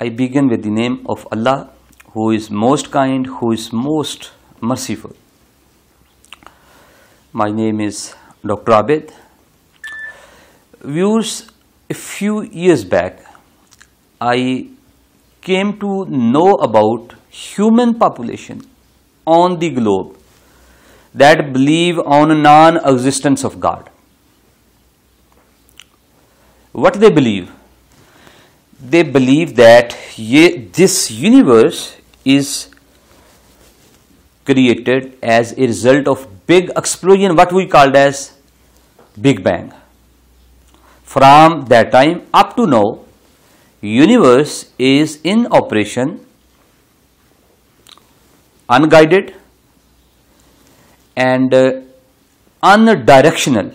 I begin with the name of Allah, who is most kind, who is most merciful. My name is Dr. Abid. Viewers, a few years back, I came to know about human population on the globe that believe on a non-existence of God. What they believe? They believe that this universe is created as a result of big explosion, what we called as Big Bang. From that time up to now, universe is in operation, unguided and unidirectional.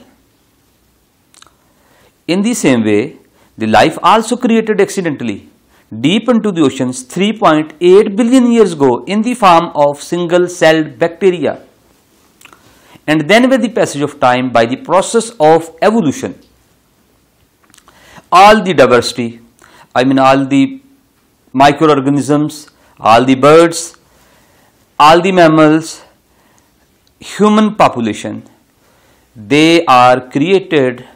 In the same way, the life also created accidentally deep into the oceans 3.8 billion years ago in the form of single-celled bacteria. And then with the passage of time, by the process of evolution, all the diversity, all the microorganisms, all the birds, all the mammals, human population, they are created,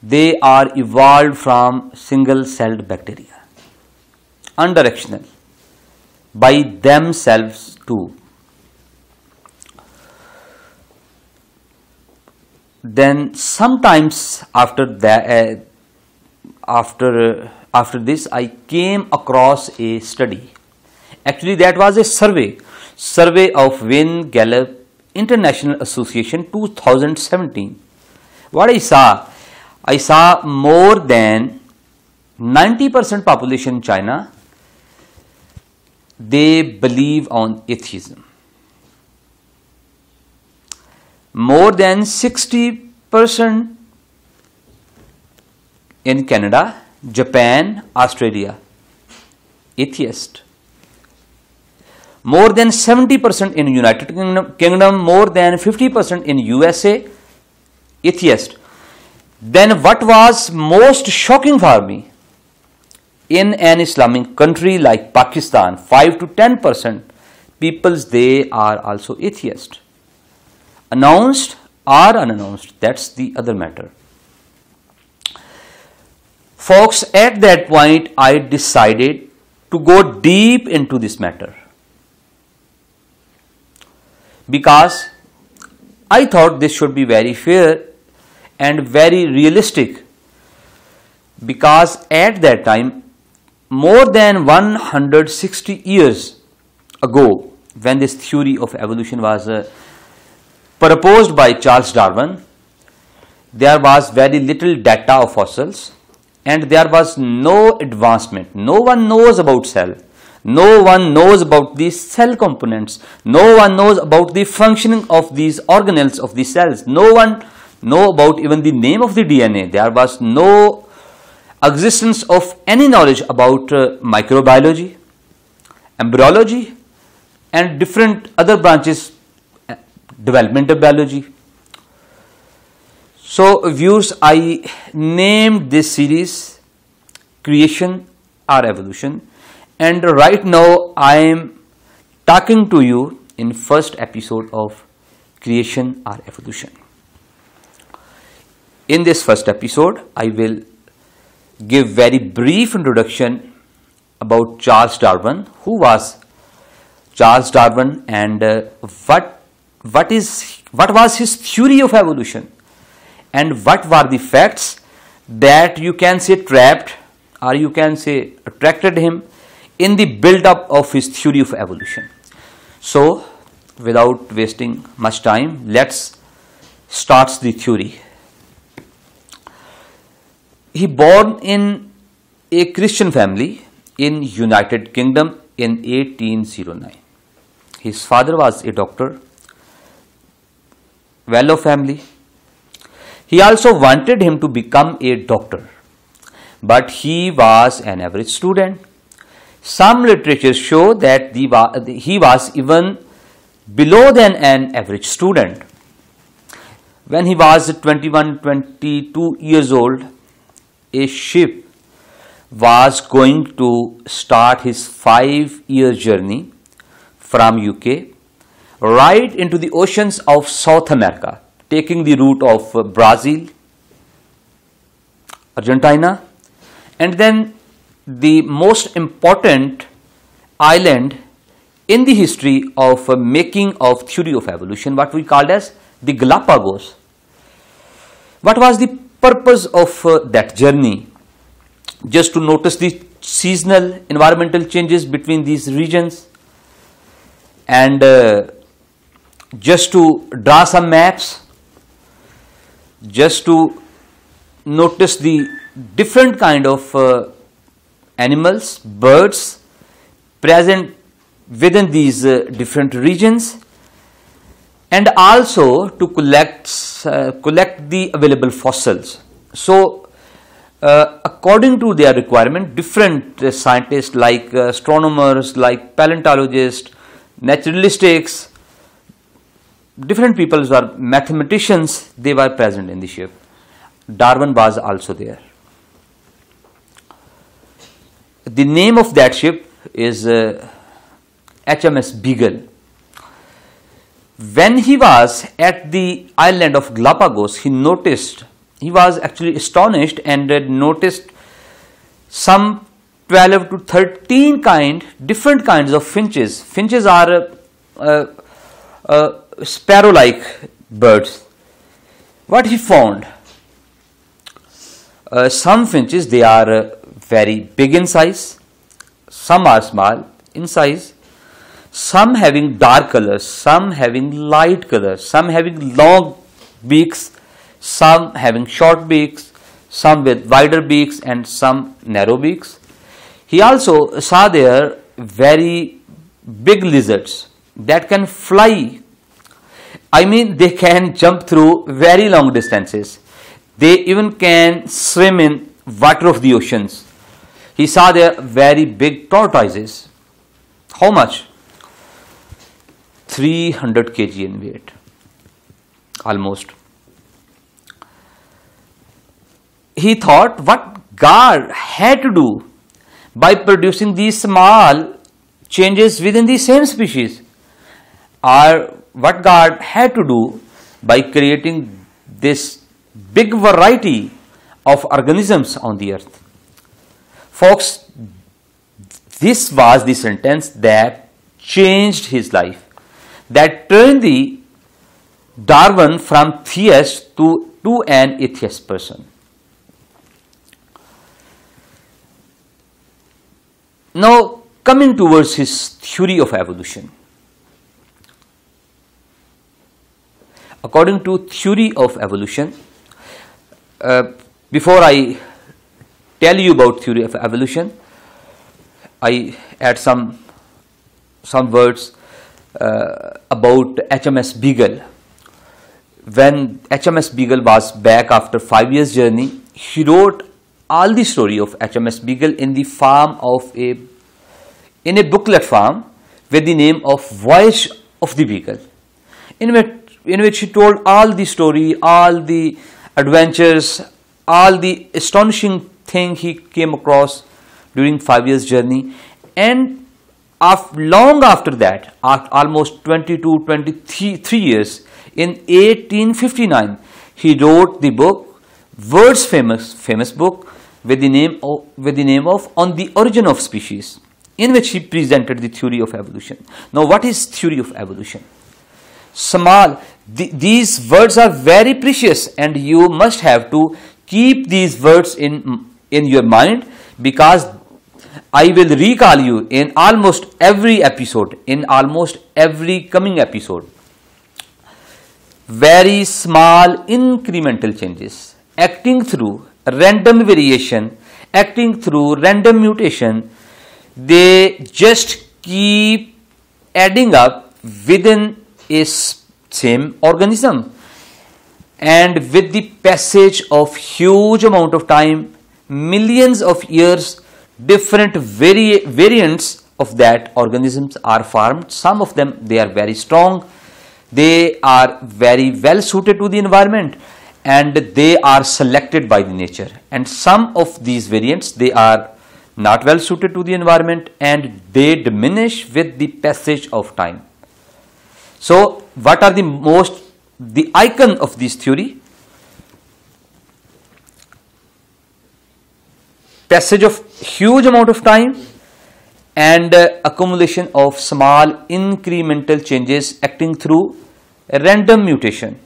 they are evolved from single-celled bacteria, unidirectional, by themselves too. Then sometimes after that, after this, I came across a study. Actually, that was a survey of Wynne Gallup International Association 2017. What I saw more than 90% population in China, they believe on atheism. More than 60% in Canada, Japan, Australia, atheist. More than 70% in United Kingdom, more than 50% in USA, atheist. Then what was most shocking for me, in an Islamic country like Pakistan, 5 to 10% people, they are also atheist. Announced or unannounced, that's the other matter. Folks, at that point, I decided to go deep into this matter, because I thought this should be very fair and very realistic, because at that time, more than 160 years ago, when this theory of evolution was proposed by Charles Darwin, there was very little data of fossils and there was no advancement. No one knows about cell. No one knows about these cell components. No one knows about the functioning of these organelles of these cells. No one knows about even the name of the DNA. There was no existence of any knowledge about microbiology, embryology, and different other branches, developmental biology. So viewers, I named this series Creation or Evolution, and right now I am talking to you in first episode of Creation or Evolution. In this first episode, I will give very brief introduction about Charles Darwin. Who was Charles Darwin, and what was his theory of evolution, and what were the facts that you can say trapped or you can say attracted him in the build-up of his theory of evolution. So, without wasting much time, let's start the theory. He born in a Christian family in United Kingdom in 1809. His father was a doctor, well-off family. He also wanted him to become a doctor, but he was an average student. Some literature show that he was even below than an average student. When he was 21, 22 years old, a ship was going to start his 5-year journey from UK right into the oceans of South America, taking the route of Brazil, Argentina, and then the most important island in the history of making of theory of evolution, what we called as the Galapagos. What was the purpose of that journey? Just to notice the seasonal environmental changes between these regions, and just to draw some maps, just to notice the different kind of animals, birds present within these different regions, and also to collect the available fossils. So according to their requirement, different scientists like astronomers, like paleontologists, naturalists, different people are mathematicians, they were present in the ship. Darwin was also there. The name of that ship is HMS Beagle. When he was at the island of Galapagos, he was actually astonished and noticed some 12 to 13 different kinds of finches. Finches are sparrow-like birds. What he found? Some finches, they are very big in size, some are small in size, some having dark colors, some having light colors, some having long beaks, some having short beaks, some with wider beaks and some narrow beaks. He also saw there very big lizards that can fly. I mean, they can jump through very long distances. They even can swim in water of the oceans. He saw there very big tortoises. How much? 300 kg in weight, almost. He thought what God had to do by producing these small changes within the same species, or what God had to do by creating this big variety of organisms on the earth. Folks, this was the sentence that changed his life, that turned the Darwin from theist to an atheist person. Now, coming towards his theory of evolution. According to theory of evolution, before I tell you about theory of evolution, I add some words about HMS Beagle. When HMS Beagle was back after 5 years journey, he wrote all the story of HMS Beagle in the form of in a booklet form with the name of Voyage of the Beagle, in which he told all the story, all the adventures, all the astonishing thing he came across during 5 years journey. And long after that, almost 23 years, in 1859, he wrote the book, world's famous book, with the name of On the Origin of Species, in which he presented the theory of evolution. Now, what is theory of evolution? These words are very precious, and you must have to keep these words in your mind, because I will recall you in almost every episode, in almost every coming episode. Very small incremental changes acting through random variation, acting through random mutation, they just keep adding up within a same organism. And with the passage of huge amount of time, millions of years, different variants of that organisms are formed. Some of them, they are very strong, they are very well suited to the environment, and they are selected by the nature. And some of these variants, they are not well suited to the environment, and they diminish with the passage of time. So, what are the icon of this theory? Passage of huge amount of time and accumulation of small incremental changes acting through random mutation.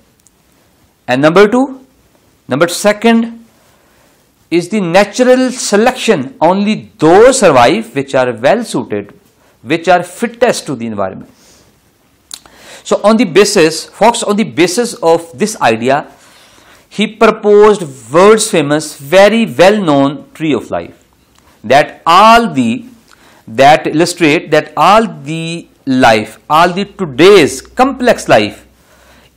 And number second is the natural selection. Only those survive which are well suited, which are fittest to the environment. So on the basis of this idea, he proposed world's famous, very well known tree of life, that all the today's complex life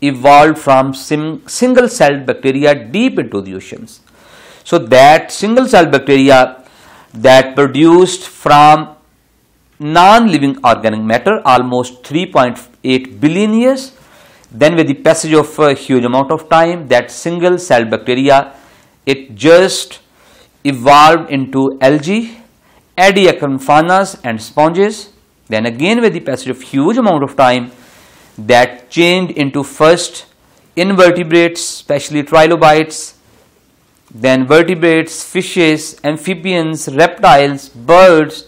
evolved from single-celled bacteria deep into the oceans. So that single-celled bacteria that produced from non-living organic matter almost 3.8 billion years. Then with the passage of a huge amount of time, that single-celled bacteria, it just evolved into algae, ediacaran and sponges. Then again with the passage of huge amount of time, that changed into first invertebrates, especially trilobites, then vertebrates, fishes, amphibians, reptiles, birds,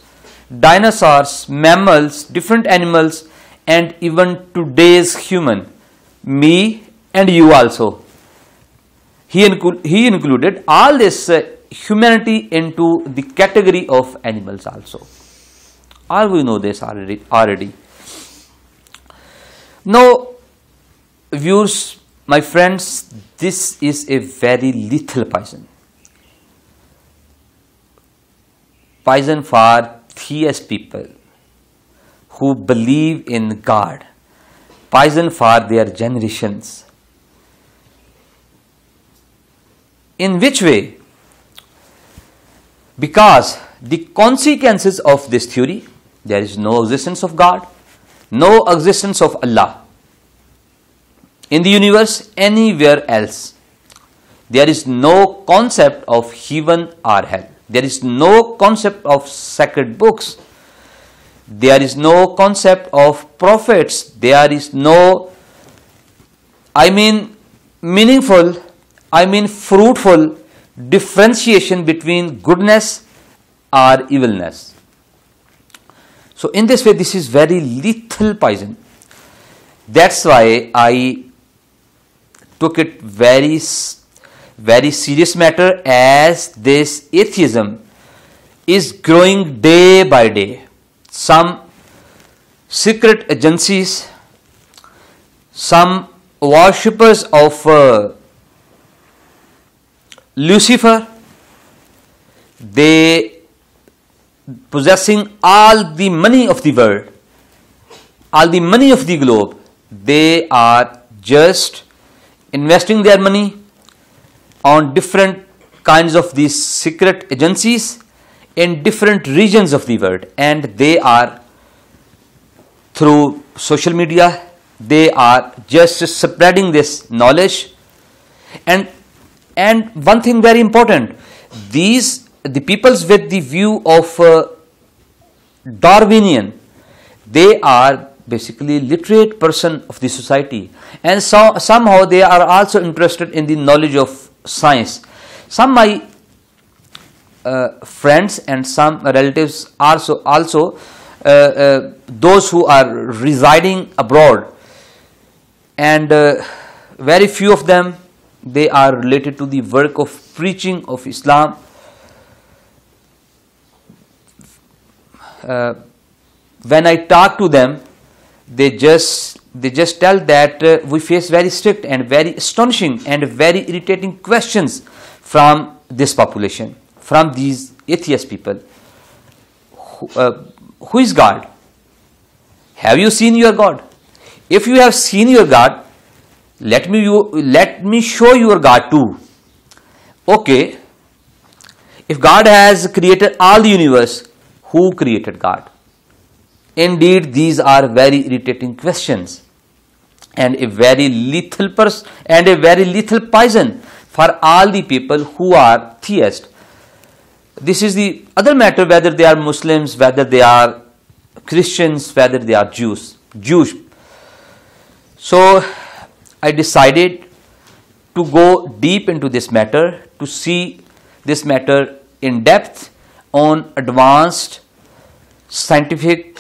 dinosaurs, mammals, different animals, and even today's human, me and you also. He included all this humanity into the category of animals also. All we know this already. Now, viewers, my friends, this is a very lethal poison. Poison for theist people who believe in God. Poison for their generations. In which way? Because the consequences of this theory, there is no existence of God, no existence of Allah in the universe, anywhere else. There is no concept of heaven or hell. There is no concept of sacred books. There is no concept of prophets. There is no, meaningful, fruitful differentiation between goodness or evilness. So in this way, this is very lethal poison. That's why I took it very serious matter, as this atheism is growing day by day. Some secret agencies, some worshippers of Lucifer, they possessing all the money of the world, all the money of the globe, they are just investing their money on different kinds of these secret agencies in different regions of the world, and they are through social media, they are just spreading this knowledge. And one thing very important, the peoples with the view of Darwinian, they are basically literate person of the society, and somehow they are also interested in the knowledge of science. Some my friends and some relatives also those who are residing abroad, and very few of them, they are related to the work of preaching of Islam. When I talk to them, they just tell that we face very strict and very astonishing and very irritating questions from this population, from these atheist people. Who is God? Have you seen your God? If you have seen your God, let me show your God too. Okay, if God has created all the universe, who created God? Indeed, these are very irritating questions, and a very lethal poison for all the people who are theists. This is the other matter, whether they are Muslims, whether they are Christians, whether they are Jewish. So I decided to go deep into this matter, to see this matter in depth on advanced scientific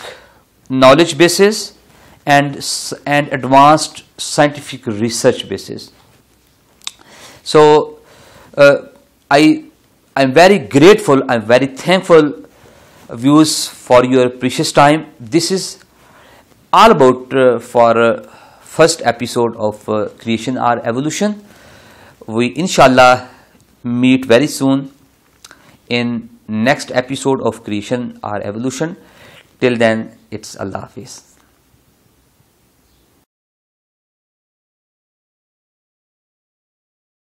knowledge basis and advanced scientific research basis. So I'm very grateful, I'm very thankful, viewers, for your precious time. This is all about for first episode of Creation or Evolution. We inshallah meet very soon in next episode of Creation or Evolution. Till then, it's Allah Hafiz.